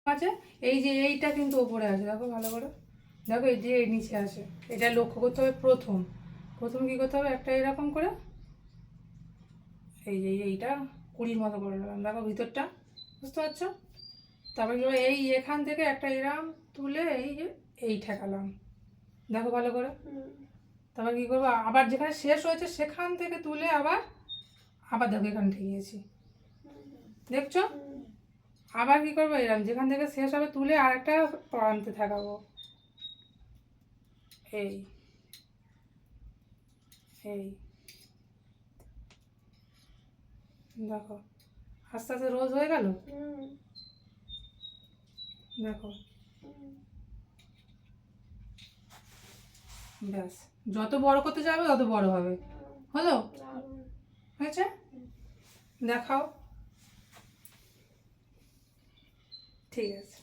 আছে, এই যে এইটা কিন্তু ওপরে আছে, দেখো ভালো করে, দেখো এই যে এই নিচে আছে। এটা লক্ষ্য করতে হবে। প্রথম প্রথম কী করতে হবে, একটা এরকম করে এই যে এইটা 20 মতো করে নিলাম, দেখো ভিতরটা, বুঝতে পারছো? তারপর কি এই এখান থেকে একটা এরম তুলে এই যে এই ঠেকালাম, দেখো ভালো করে। তারপর কী করবো, আবার যেখানে শেষ হয়েছে সেখান থেকে তুলে আবার আবার দেখো এখানে ঠেকিয়েছি, দেখছো? আবার কী করবো, এরম যেখান থেকে শেষ হবে তুলে আর একটা প্রান্তে ঠেকাবো, এই এই দেখো আস্তে আস্তে রোজ হয়ে গেল, দেখো। ব্যাস, যত বড় করতে যাবে তত বড় হবে। হলো? হয়েছে? দেখাও। ঠিক আছে।